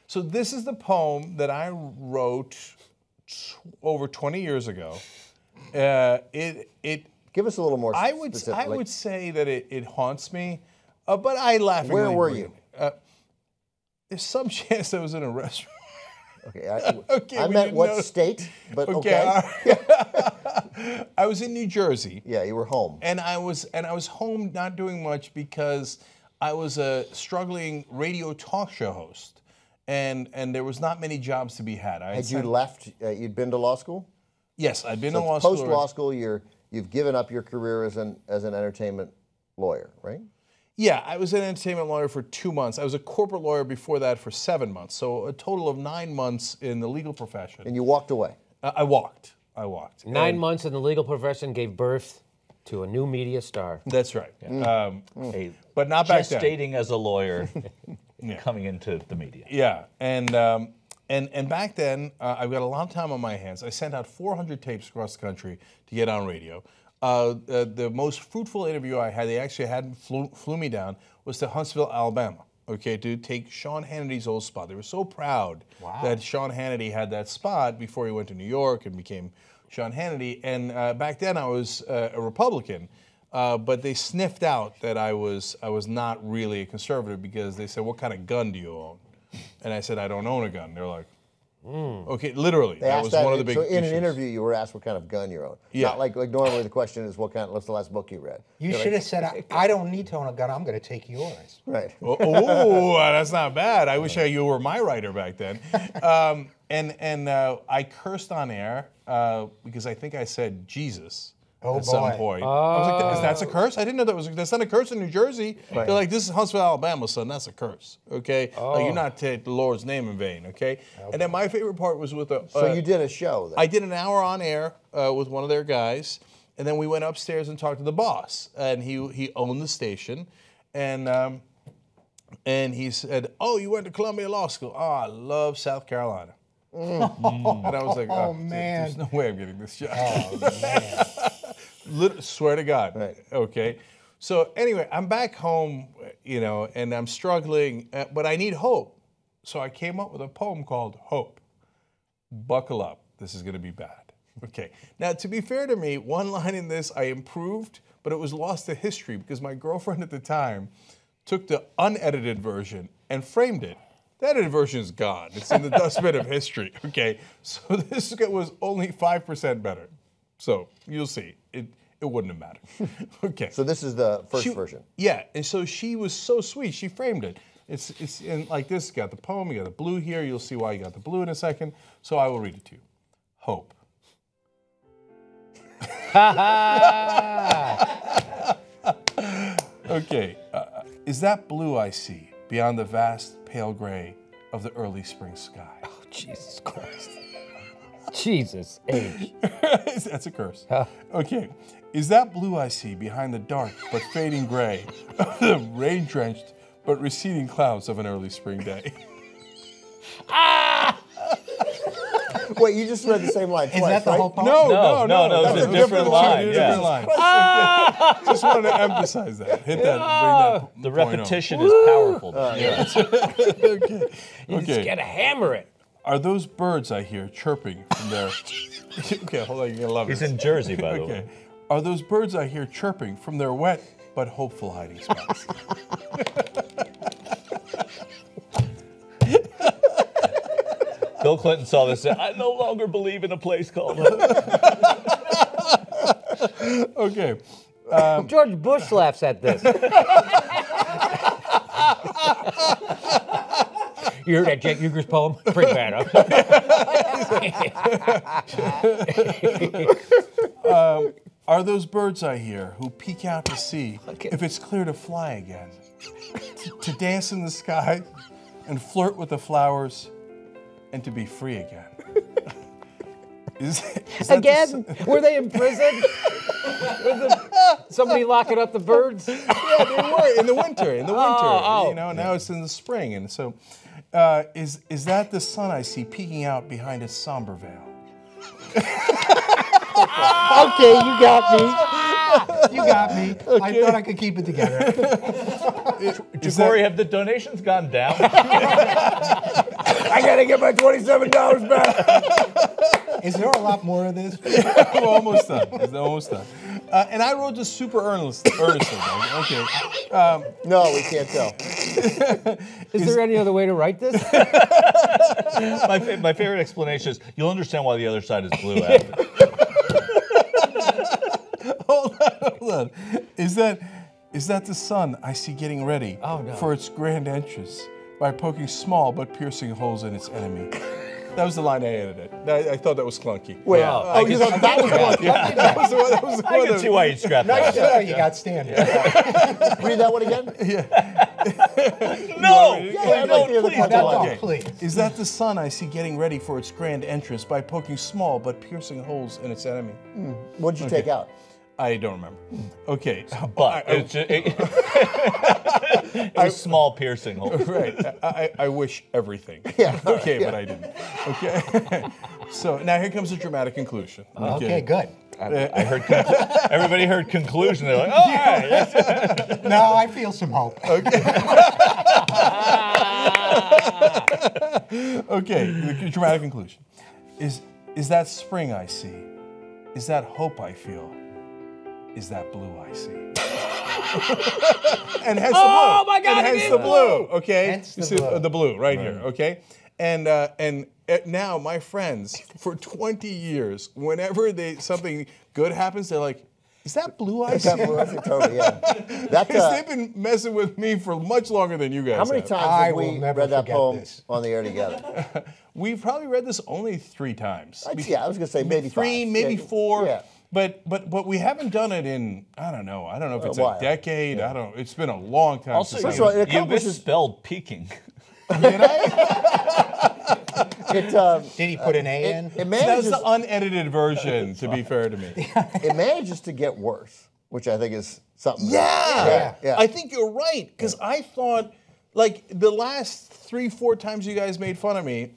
So this is the poem that I wrote over 20 years ago. Give us a little more specific. I would say that it haunts me, but I laughingly. Where were you? There's some chance I was in a restaurant. Okay, I meant what state, but okay. I was in New Jersey. Yeah, you were home. And I was home not doing much because I was a struggling radio talk show host. And there was not many jobs to be had. Had you left, you'd been to law school? Yes, I'd been to law school. Post-law school, you've given up your career as an entertainment lawyer, right? Yeah, I was an entertainment lawyer for 2 months. I was a corporate lawyer before that for 7 months. So a total of 9 months in the legal profession. And you walked away? I walked. 9 months in the legal profession gave birth to a new media star. That's right. Yeah. But not back then. Gestating as a lawyer, coming into the media. Yeah, and back then, I've got a lot of time on my hands. I sent out 400 tapes across the country to get on radio. The most fruitful interview I had, they actually flew me down, was to Huntsville, Alabama, okay, to take Sean Hannity's old spot. They were so proud that Sean Hannity had that spot before he went to New York and became Sean Hannity. And back then I was a Republican, but they sniffed out that I was not really a conservative because they said, "What kind of gun do you own?" And I said, "I don't own a gun." They're like, okay, literally, that was one of the big issues. So in an interview, you were asked what kind of gun you own. Yeah. Not like normally the question is, what's the last book you read? You should have said, I don't need to own a gun, I'm going to take yours. Right. Oh, that's not bad. I wish you were my writer back then. I cursed on air because I think I said Jesus. At some point. I was like, that's a curse? I didn't know that's not a curse in New Jersey. Right. They're like, this is Huntsville, Alabama, son, that's a curse, okay? Like, you're not taking the Lord's name in vain, okay? And then my favorite part was with so you did a show then? I did an hour on air with one of their guys, and then we went upstairs and talked to the boss, and he owned the station, and he said, "Oh, you went to Columbia Law School? Oh, I love South Carolina." And I was like, oh man, there's no way I'm getting this job. Oh, man. Swear to God. Right. Okay. So anyway, I'm back home, and I'm struggling, but I need hope. So I came up with a poem called Hope. Buckle up. This is going to be bad. Okay. Now, to be fair to me, one line in this I improved, but it was lost to history because my girlfriend at the time took the unedited version and framed it. The edited version is gone. It's in the dustbin of history. Okay. So this was only 5% better. So you'll see. It wouldn't have mattered. Okay. So this is the first version. Yeah, and so she was so sweet. She framed it. It's in like this. You got the poem. You got the blue here. You'll see why you got the blue in a second. So I will read it to you. Hope. Okay. Is that blue I see beyond the vast pale gray of the early spring sky? Oh, Jesus Christ. Jesus H. That's a curse. Okay. Is that blue I see behind the dark but fading gray of the rain-drenched but receding clouds of an early spring day? Wait, you just read the same line twice, Is that the right? whole poem? No, it's a different line. Different line. Just wanted to emphasize that. Hit that. Bring that. The repetition is powerful. Yeah. Okay. You just gotta hammer it. Are those birds I hear chirping from their... Okay, hold on, you're gonna love He's this. in Jersey, by the way. Are those birds I hear chirping from their wet but hopeful hiding spots? Bill Clinton saw this and said, I no longer believe in a place called home. Okay. George Bush laughs at this. You heard that Cenk Uygur's poem? Pretty bad, huh? Are those birds I hear who peek out to see if it's clear to fly again? To dance in the sky and flirt with the flowers and to be free again. Is again? Were they in prison? Somebody locking up the birds? Yeah, they were in the winter. Now it's in the spring, and so is that the sun I see peeking out behind its somber veil? Okay, you got me. You got me. Okay. I thought I could keep it together. Corey, have the donations gone down? to get my $27 back. Is there a lot more of this? We're almost done. It's almost done. And I wrote this super earnestly. Okay. No, we can't tell. Is there any other way to write this? My favorite explanation is you'll understand why the other side is blue after. Hold on. Is that the sun I see getting ready for its grand entrance by poking small but piercing holes in its enemy? That was the line I edited. I thought that was clunky. Wait, Wow. you thought that was one? That was the I can see why you scrapped Nice that. show you got standing. Read that one again? No! Yeah, I'd like to hear the That's punchline. all, Okay. please. Is that the sun I see getting ready for its grand entrance by poking small but piercing holes in its enemy? What did you take out? I don't remember. Okay. But it was small piercing holes. Right. I wish everything. Yeah. Okay, but I didn't. Okay. So now here comes the dramatic conclusion. Okay, good. I heard everybody heard conclusion. They're like, oh, all right. That's No, I feel some hope. Okay, the dramatic conclusion. Is that spring I see? Is that hope I feel? Is that blue I see? And hence the blue. Oh my God, And it hence is the blue. Okay. Hence the You see, blue. the blue right here. Okay. And now my friends for 20 years, whenever something good happens, they're like, "Is that blue I see?" Totally, yeah. That's, Because they've been messing with me for much longer than you guys. how many have. times I have will we never read that forget poem this. on the air together? We've probably read this only 3 times. Yeah, I was going to say maybe 3, 5. maybe 4. Yeah. But we haven't done it in I don't know if it's while. a decade. I don't. It's been a long time Also, since First of all, it you accomplishes. misspelled peaking. Did I? Did he put an A in? It That was manages. the unedited version. To be fair to me. It manages to get worse, which I think is something. Yeah. Yeah. I think you're right because I thought like the last 3-4 times you guys made fun of me.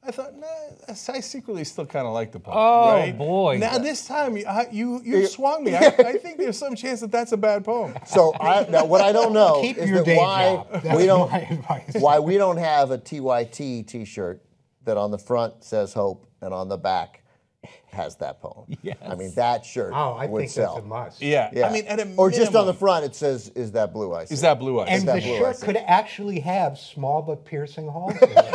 I thought, nah, I secretly still kind of like the poem. Oh, right? boy. Now this time you swung me. I think there's some chance that that's a bad poem. So now what I don't know Keep is your that day why job. That's we don't my advice. why we don't have a TYT T-shirt that on the front says hope and on the back has that poem. Yes. I mean that shirt Oh, I would think sell. that's a must. Yeah. Yeah. I mean, at a or just on the minimum- front it says "Is that blue I see?" Is that blue eyes? And that the blue shirt eyes? could actually have small but piercing holes in it.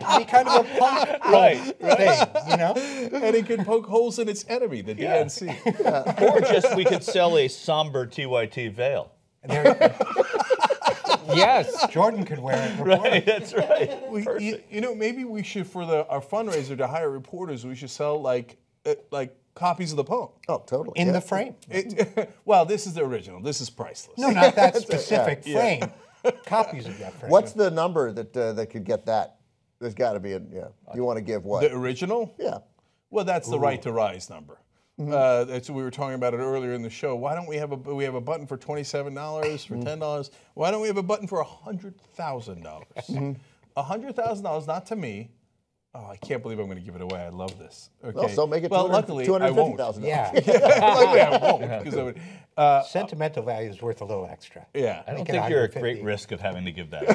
It'd be kind of a punk Right. thing, you know? And it can poke holes in its enemy, the DNC. Or just we could sell a somber TYT veil. Yes. Jordan could wear it. Report. Right, that's right. Maybe we should, for our fundraiser to hire reporters, we should sell like copies of the poem. Oh, totally. In yeah. the frame. Well, this is the original. This is priceless. No, not that specific frame. Copies of that frame. What's the number that could get that? There's got to be a You want to give what? The original? Yeah. Well, that's the Right to Rise number. We were talking about it earlier in the show. Why don't we have a button for $27 for $10? Why don't we have a button for $100,000? $100,000, not to me. Oh, I can't believe I'm going to give it away. I love this. Okay. Well, so make it luckily I won't. $250,000. Yeah. Luckily I won't. Because I would, Sentimental value is worth a little extra. yeah. I don't Make it think you're at 150. great risk of having to give that.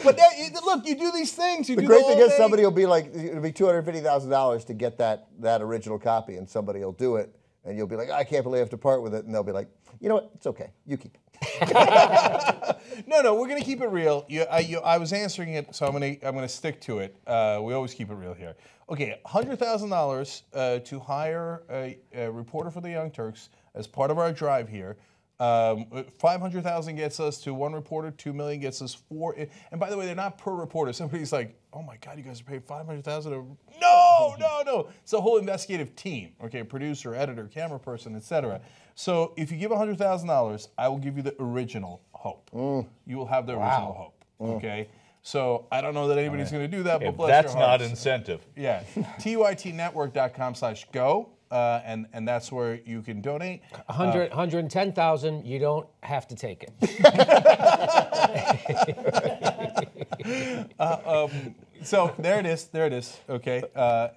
But look, you do these things. The great thing is somebody will be like, it'll be $250,000 to get that original copy, and somebody will do it, and you'll be like, I can't believe I have to part with it, and they'll be like, you know what, it's okay, you keep it. No, we're gonna keep it real. I was answering it, so I'm gonna stick to it. We always keep it real here. Okay, $100,000 to hire a reporter for the Young Turks as part of our drive here. 500,000 gets us to 1 reporter. 2 million gets us 4. And by the way, they're not per reporter. Somebody's like, "Oh my God, you guys are paying 500,000." No. It's a whole investigative team. Okay, producer, editor, camera person, etc. So if you give $100,000, I will give you the original Hope. You will have the original Hope. Okay. So I don't know that anybody's going to do that, but bless That's your not hearts. incentive. Yeah, tytnetwork.com/go, and that's where you can donate. 110,000. You don't have to take it. So there it is. Okay,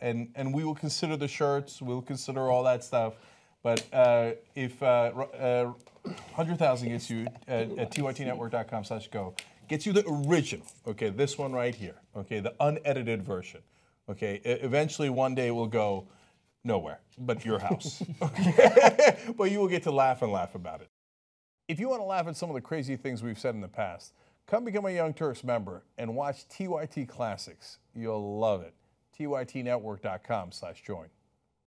and we will consider the shirts. We'll consider all that stuff. But if 100,000 gets you at tytnetwork.com/go, gets you the original, okay, this one right here, okay, the unedited version, okay. Eventually, one day we'll go nowhere but your house, okay? But you will get to laugh and laugh about it. If you want to laugh at some of the crazy things we've said in the past, come become a Young Turks member and watch TYT Classics. You'll love it. tytnetwork.com/join.